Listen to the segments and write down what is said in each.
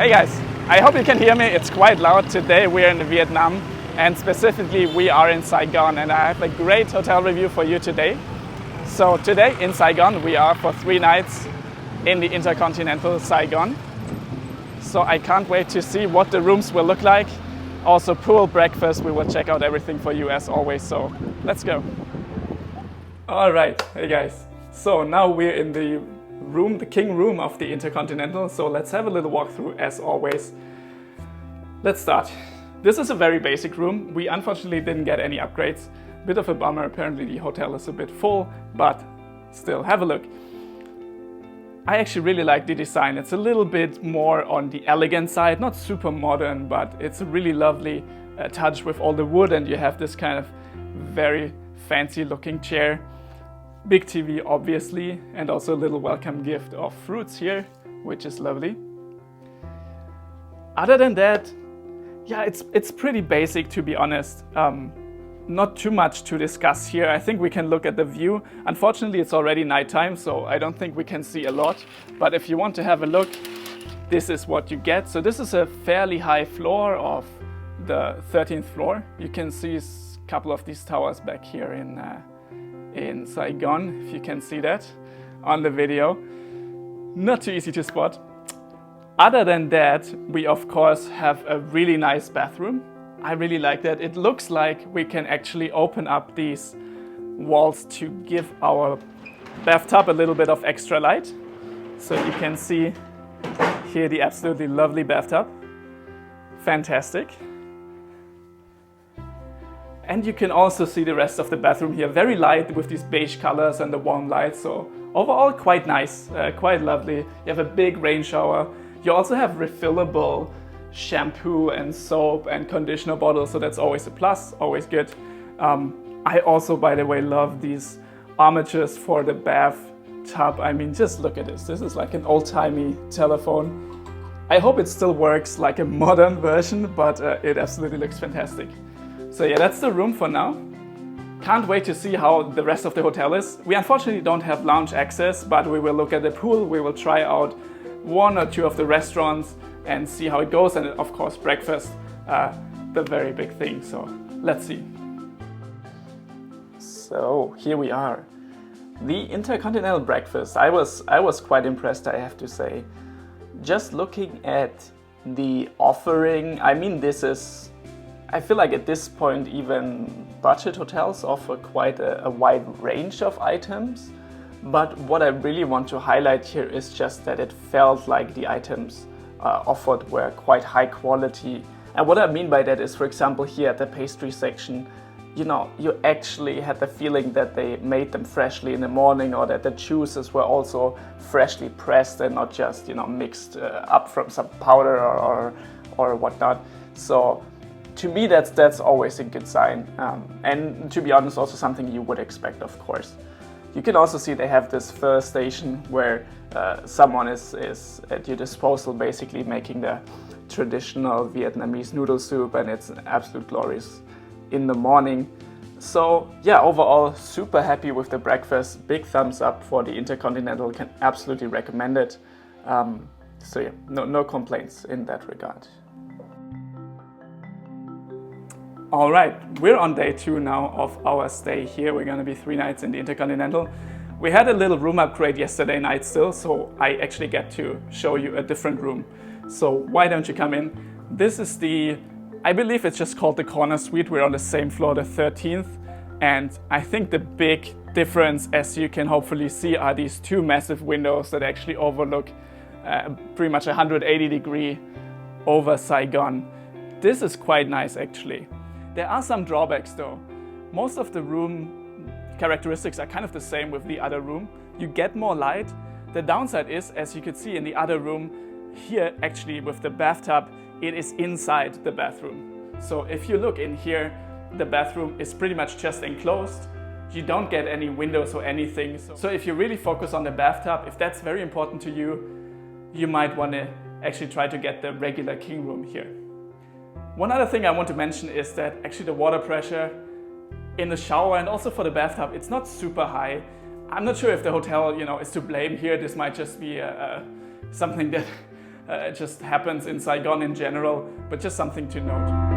Hey guys, I hope you can hear me. It's quite loud. Today we're in Vietnam and specifically we are in Saigon, and I have a great hotel review for you today. So today in Saigon we are for 3 nights in the Intercontinental Saigon. So I can't wait to see what the rooms will look like. Also pool, breakfast, we will check out everything for you as always, so let's go. Alright, hey guys. So now we're in the room, the king room of the Intercontinental, so let's have a little walkthrough as always. Let's start. This is a very basic room. We unfortunately didn't get any upgrades. Bit of a bummer, apparently the hotel is a bit full, but still, have a look. I actually really like the design. It's a little bit more on the elegant side, not super modern, but it's a really lovely touch with all the wood, and you have this kind of very fancy looking chair. Big TV obviously, and also a little welcome gift of fruits here, which is lovely. Other than that, yeah, it's pretty basic, to be honest. Not too much to discuss here. I think we can look at the view. Unfortunately, it's already nighttime, so I don't think we can see a lot. But if you want to have a look, this is what you get. So this is a fairly high floor of the 13th floor. You can see a couple of these towers back here in Saigon, if you can see that on the video. Not too easy to spot. Other than that, we of course have a really nice bathroom. I really like that. It looks like we can actually open up these walls to give our bathtub a little bit of extra light. So you can see here the absolutely lovely bathtub. Fantastic. And you can also see the rest of the bathroom here, very light with these beige colors and the warm light. So overall quite nice, quite lovely. You have a big rain shower. You also have refillable shampoo and soap and conditioner bottles, so that's always a plus, always good. I also, by the way, love these armatures for the bathtub. I mean, just look at this. This is like an old-timey telephone. I hope it still works like a modern version, but it absolutely looks fantastic. So yeah, that's the room for now. Can't wait to see how the rest of the hotel is. We unfortunately don't have lounge access, but we will look at the pool. We will try out 1 or 2 of the restaurants and see how it goes. And of course, breakfast, the very big thing. So let's see. So here we are. The Intercontinental breakfast. I was quite impressed, I have to say. Just looking at the offering, I mean, I feel like at this point even budget hotels offer quite a wide range of items. But what I really want to highlight here is just that it felt like the items offered were quite high quality. And what I mean by that is, for example, here at the pastry section, you know, you actually had the feeling that they made them freshly in the morning, or that the juices were also freshly pressed and not just, you know, mixed up from some powder or whatnot. So to me, that's always a good sign. And to be honest, also something you would expect, of course. You can also see they have this first station where someone is at your disposal, basically making the traditional Vietnamese noodle soup, and it's absolute glorious in the morning. So yeah, overall super happy with the breakfast. Big thumbs up for the Intercontinental, can absolutely recommend it. So yeah, no complaints in that regard. All right, we're on day 2 now of our stay here. We're gonna be 3 nights in the Intercontinental. We had a little room upgrade yesterday night still, so I actually get to show you a different room. So why don't you come in? This is I believe it's just called the Corner Suite. We're on the same floor, the 13th. And I think the big difference, as you can hopefully see, are these 2 massive windows that actually overlook pretty much 180 degree over Saigon. This is quite nice actually. There are some drawbacks though. Most of the room characteristics are kind of the same with the other room. You get more light. The downside is, as you could see in the other room, here actually with the bathtub, it is inside the bathroom. So if you look in here, the bathroom is pretty much just enclosed. You don't get any windows or anything. So if you really focus on the bathtub, if that's very important to you, you might want to actually try to get the regular king room here. One other thing I want to mention is that actually the water pressure in the shower and also for the bathtub, it's not super high. I'm not sure if the hotel, is to blame here. This might just be something that It just happens in Saigon in general, but just something to note.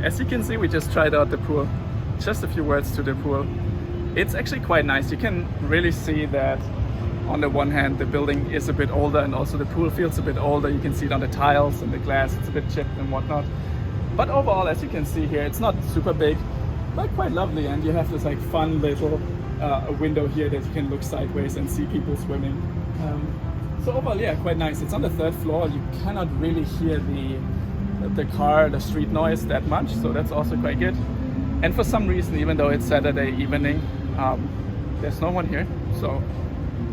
As you can see, we just tried out the pool. Just a few words to the pool. It's actually quite nice. You can really see that on the one hand the building is a bit older and also the pool feels a bit older. You can see it on the tiles and the glass, it's a bit chipped and whatnot. But overall, as you can see here, it's not super big, but quite lovely. And you have this like fun little window here that you can look sideways and see people swimming. So overall, yeah, quite nice. It's on the 3rd floor. You cannot really hear the street noise that much, so that's also quite good. And for some reason, even though it's Saturday evening, there's no one here, so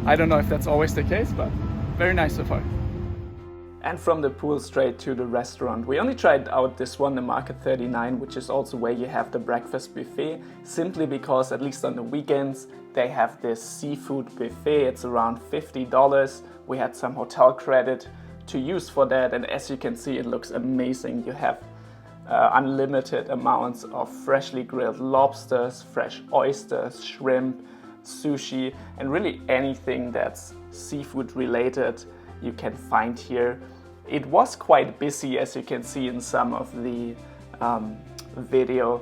I don't know if that's always the case, but very nice so far. And from the pool straight to the restaurant. We only tried out this one, the Market 39, which is also where you have the breakfast buffet, simply because at least on the weekends they have this seafood buffet. It's around $50. We had some hotel credit to use for that, and as you can see, it looks amazing. You have unlimited amounts of freshly grilled lobsters, fresh oysters, shrimp, sushi, and really anything that's seafood related you can find here. It was quite busy, as you can see in some of the video.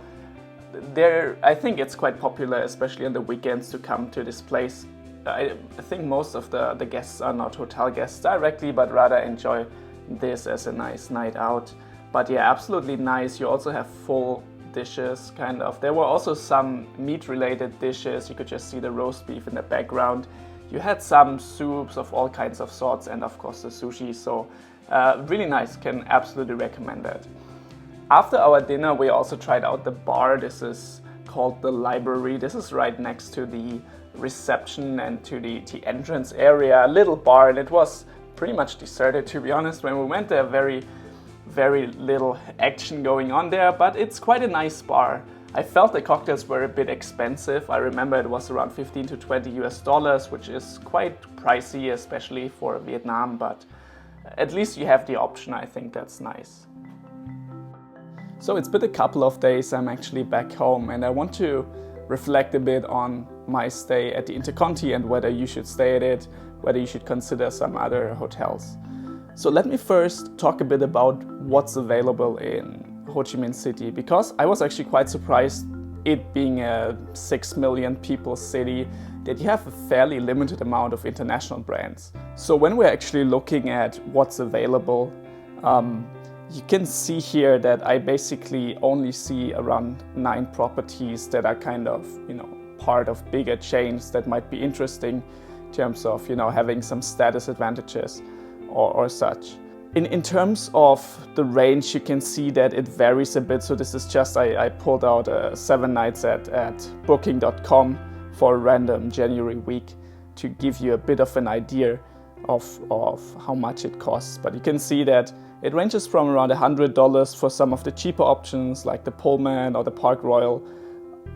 I think it's quite popular, especially on the weekends, to come to this place. I think most of the guests are not hotel guests directly, but rather enjoy this as a nice night out. But yeah, absolutely nice. You also have full dishes, kind of. There were also some meat-related dishes. You could just see the roast beef in the background. You had some soups of all kinds of sorts, and of course the sushi. So really nice. Can absolutely recommend that. After our dinner, we also tried out the bar. This is called the Library. This is right next to the reception and to the entrance area, a little bar, and it was pretty much deserted, to be honest. When we went there, very little action going on there, but it's quite a nice bar. I felt the cocktails were a bit expensive. I remember it was around 15 to 20 US dollars, which is quite pricey, especially for Vietnam, but at least you have the option. I think that's nice. So it's been a couple of days. I'm actually back home, and I want to reflect a bit on my stay at the Interconti and whether you should stay at it, whether you should consider some other hotels. So let me first talk a bit about what's available in Ho Chi Minh City, because I was actually quite surprised, it being a 6 million people city, that you have a fairly limited amount of international brands. So when we're actually looking at what's available, you can see here that I basically only see around 9 properties that are kind of, part of bigger chains that might be interesting in terms of, having some status advantages or such. In terms of the range, you can see that it varies a bit. So this is just, I pulled out 7 nights at booking.com for a random January week to give you a bit of an idea of how much it costs. But you can see that it ranges from around $100 for some of the cheaper options like the Pullman or the Park Royal,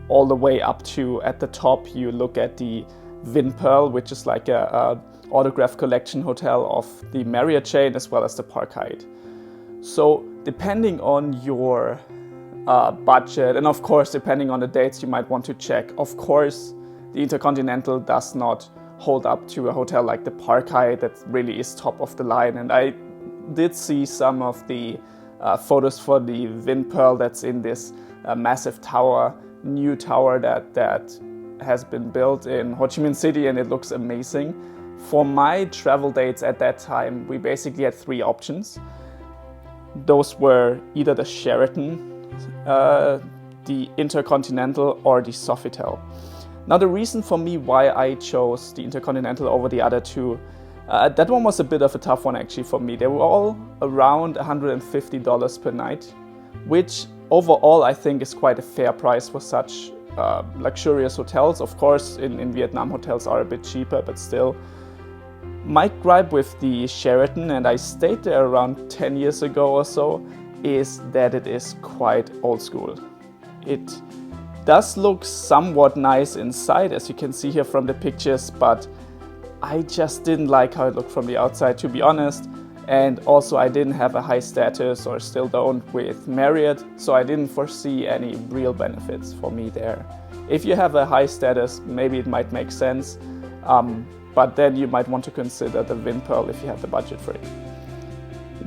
all the way up to, at the top, you look at the Vin Pearl, which is like a autograph collection hotel of the Marriott chain, as well as the Park Hyatt. So depending on your budget, and of course depending on the dates you might want to check, of course the Intercontinental does not hold up to a hotel like the Park Hyatt that really is top of the line. And I did see some of the photos for the Vin Pearl that's in this massive tower, new tower that has been built in Ho Chi Minh City, and it looks amazing. For my travel dates at that time, we basically had 3 options. Those were either the Sheraton, the Intercontinental, or the Sofitel. Now, the reason for me why I chose the Intercontinental over the other 2, that one was a bit of a tough one actually for me. They were all around $150 per night, which overall I think is quite a fair price for such luxurious hotels. Of course, in Vietnam, hotels are a bit cheaper, but still. My gripe with the Sheraton, and I stayed there around 10 years ago or so, is that it is quite old school. It does look somewhat nice inside, as you can see here from the pictures, but I just didn't like how it looked from the outside, to be honest. And also I didn't have a high status, or still don't, with Marriott, so I didn't foresee any real benefits for me there. If you have a high status, maybe it might make sense, but then you might want to consider the Vinpearl if you have the budget for it.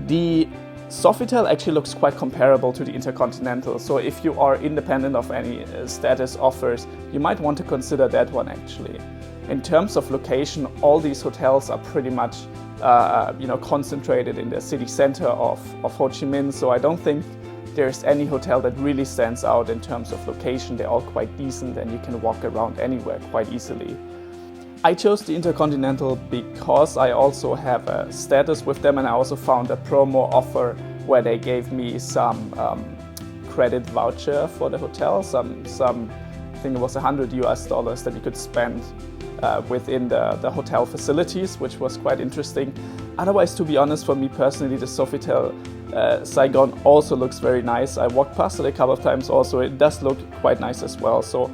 The Sofitel actually looks quite comparable to the Intercontinental, so if you are independent of any status offers, you might want to consider that one actually. In terms of location, all these hotels are pretty much concentrated in the city center of Ho Chi Minh, so I don't think there's any hotel that really stands out in terms of location. They're all quite decent and you can walk around anywhere quite easily. I chose the Intercontinental because I also have a status with them, and I also found a promo offer where they gave me some credit voucher for the hotel, I think it was $100 that you could spend within the hotel facilities, which was quite interesting. Otherwise, to be honest, for me personally, the Sofitel Saigon also looks very nice. I walked past it a couple of times also. It does look quite nice as well. So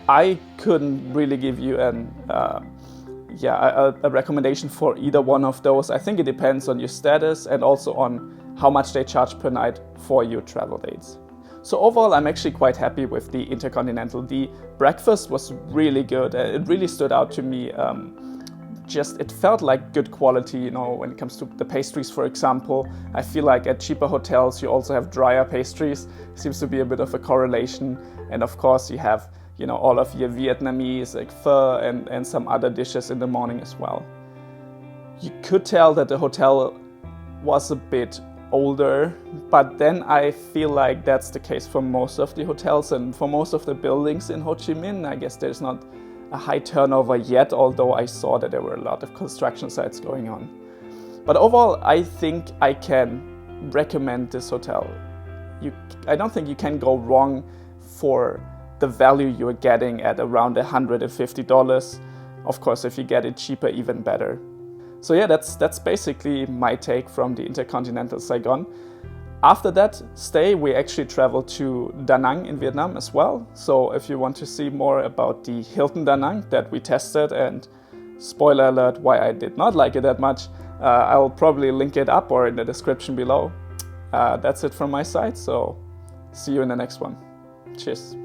I couldn't really give you a recommendation for either one of those. I think it depends on your status and also on how much they charge per night for your travel dates. So overall, I'm actually quite happy with the Intercontinental. The breakfast was really good. It really stood out to me. It felt like good quality, when it comes to the pastries, for example. I feel like at cheaper hotels, you also have drier pastries. Seems to be a bit of a correlation. And of course, you have, all of your Vietnamese, like pho and some other dishes in the morning as well. You could tell that the hotel was a bit older, but then I feel like that's the case for most of the hotels and for most of the buildings in Ho Chi Minh. I guess there's not a high turnover yet, although I saw that there were a lot of construction sites going on. But overall, I think I can recommend this hotel. I don't think you can go wrong for the value you're getting at around $150. Of course, if you get it cheaper, even better. So yeah, that's basically my take from the Intercontinental Saigon. After that stay, we actually traveled to Da Nang in Vietnam as well. So if you want to see more about the Hilton Da Nang that we tested, and spoiler alert, why I did not like it that much, I'll probably link it up or in the description below. That's it from my side, so see you in the next one. Cheers.